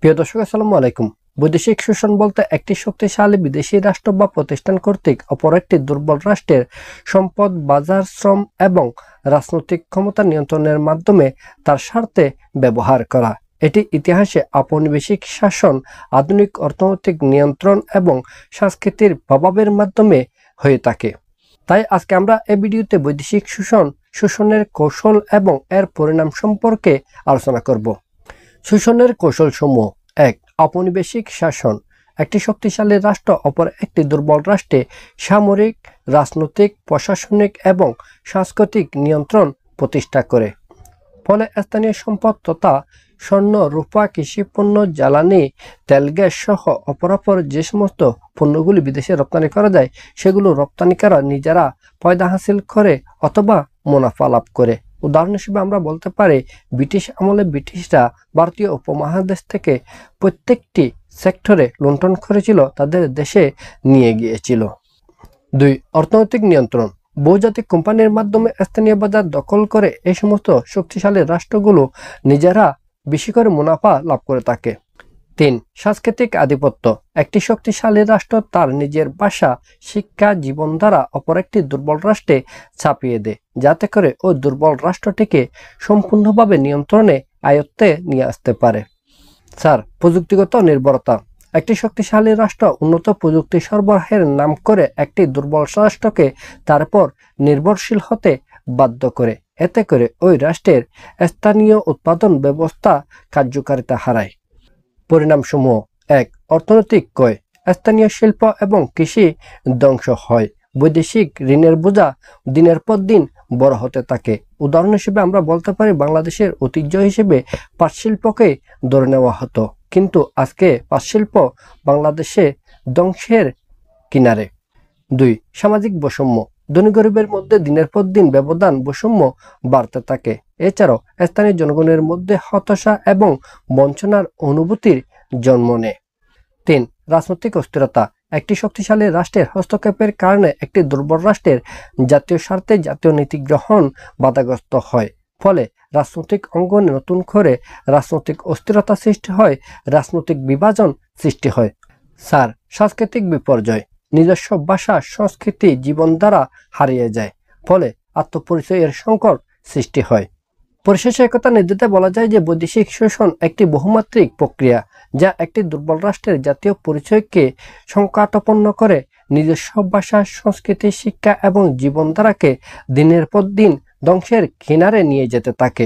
প্রিয় দর্শক, আসসালামু আলাইকুম। বৈদেশিক শোষণ বলতে একটি শক্তিশালী বিদেশি রাষ্ট্র বা প্রতিষ্ঠান কর্তৃক অপর একটি দুর্বল রাষ্ট্রের সম্পদ, বাজার, শ্রম এবং রাজনৈতিক ক্ষমতা নিয়ন্ত্রণের মাধ্যমে তার স্বার্থে ব্যবহার করা। এটি ইতিহাসে ঔপনিবেশিক শাসন, আধুনিক অর্থনৈতিক নিয়ন্ত্রণ এবং সংস্কৃতির প্রভাবের মাধ্যমে হয়ে থাকে। তাই আজকে আমরা এই ভিডিওতে বৈদেশিক শোষণের কৌশল এবং এর পরিণাম সম্পর্কে আলোচনা করব। শোষণের কৌশলসমূহ। ১. ঔপনিবেশিক শাসন। একটি শক্তিশালী রাষ্ট্র অপর একটি দুর্বল রাষ্ট্রে সামরিক, রাজনৈতিক, প্রশাসনিক এবং সাংস্কৃতিক নিয়ন্ত্রণ প্রতিষ্ঠা করে। ফলে স্থানীয় সম্পদ তথা স্বর্ণ, রূপা, কৃষিপণ্য, জ্বালানি, তেল, গ্যাস সহ অপরাপর যে সমস্ত পণ্যগুলি বিদেশে রপ্তানি করা যায় সেগুলো রপ্তানিকারা নিজেরা ফায়দা হাসিল করে অথবা মুনাফা লাভ করে। উদাহরণ হিসেবে আমরা বলতে পারি, ব্রিটিশ আমলে ব্রিটিশরা ভারতীয় উপমহাদেশ থেকে প্রত্যেকটি সেক্টরে লুণ্ঠন করেছিল, তাদের দেশে নিয়ে গিয়েছিল। ২. অর্থনৈতিক নিয়ন্ত্রণ। বহুজাতিক কোম্পানির মাধ্যমে স্থানীয় বাজার দখল করে এই সমস্ত শক্তিশালী রাষ্ট্রগুলো নিজেরা বেশি করে মুনাফা লাভ করে থাকে। ৩. সাংস্কৃতিক আধিপত্য। একটি শক্তিশালী রাষ্ট্র তার নিজের ভাষা, শিক্ষা, জীবনধারা অপর একটি দুর্বল রাষ্ট্রে ছাপিয়ে দেয়, যাতে করে ওই দুর্বল রাষ্ট্রটিকে সম্পূর্ণভাবে নিয়ন্ত্রণে আয়ত্তে নিয়ে আসতে পারে। ৪. প্রযুক্তিগত নির্ভরতা। একটি শক্তিশালী রাষ্ট্র উন্নত প্রযুক্তি সরবরাহের নাম করে একটি দুর্বল রাষ্ট্রকে তার উপর নির্ভরশীল হতে বাধ্য করে। এতে করে ওই রাষ্ট্রের স্থানীয় উৎপাদন ব্যবস্থা কার্যকারিতা হারায়। পরিণামসমূহ। ১. অর্থনৈতিক ক্ষয়। স্থানীয় শিল্প এবং কৃষি ধ্বংস হয়। বৈদেশিক ঋণের বোঝা দিনের পর দিন বড় হতে থাকে। উদাহরণ হিসেবে আমরা বলতে পারি, বাংলাদেশের ঐতিহ্য হিসেবে পাট শিল্পকে ধরে নেওয়া হতো, কিন্তু আজকে পাট শিল্প বাংলাদেশে ধ্বংসের কিনারে। ২. সামাজিক বৈষম্য। ধনী গরিবের মধ্যে দিনের পর দিন ব্যবধান, বৈষম্য বাড়তে থাকে। এছাড়াও স্থানীয় জনগণের মধ্যে হতাশা এবং বঞ্চনার অনুভূতির জন্ম নেয়। ৩. রাজনৈতিক অস্থিরতা। একটি শক্তিশালী রাষ্ট্রের হস্তক্ষেপের কারণে একটি দুর্বল রাষ্ট্রের জাতীয় স্বার্থে জাতীয় নীতি গ্রহণ বাধাগ্রস্ত হয়। ফলে রাজনৈতিক অঙ্গনে নতুন করে রাজনৈতিক অস্থিরতা সৃষ্টি হয়, রাজনৈতিক বিভাজন সৃষ্টি হয়। ৪. সাংস্কৃতিক বিপর্যয়। নিজস্ব ভাষা, সংস্কৃতি, জীবনধারা হারিয়ে যায়, ফলে আত্মপরিচয়ের সংকট সৃষ্টি হয়। পরিশেষে একথা নির্দ্বিধায় বলা যায় যে বৈদেশিক শোষণ একটি বহুমাত্রিক প্রক্রিয়া, যা একটি দুর্বল রাষ্ট্রের জাতীয় পরিচয়কে সংকটাপন্ন করে, নিজস্ব ভাষা, সংস্কৃতি, শিক্ষা এবং জীবনধারাকে দিনের পর দিন ধ্বংসের কিনারে নিয়ে যেতে থাকে।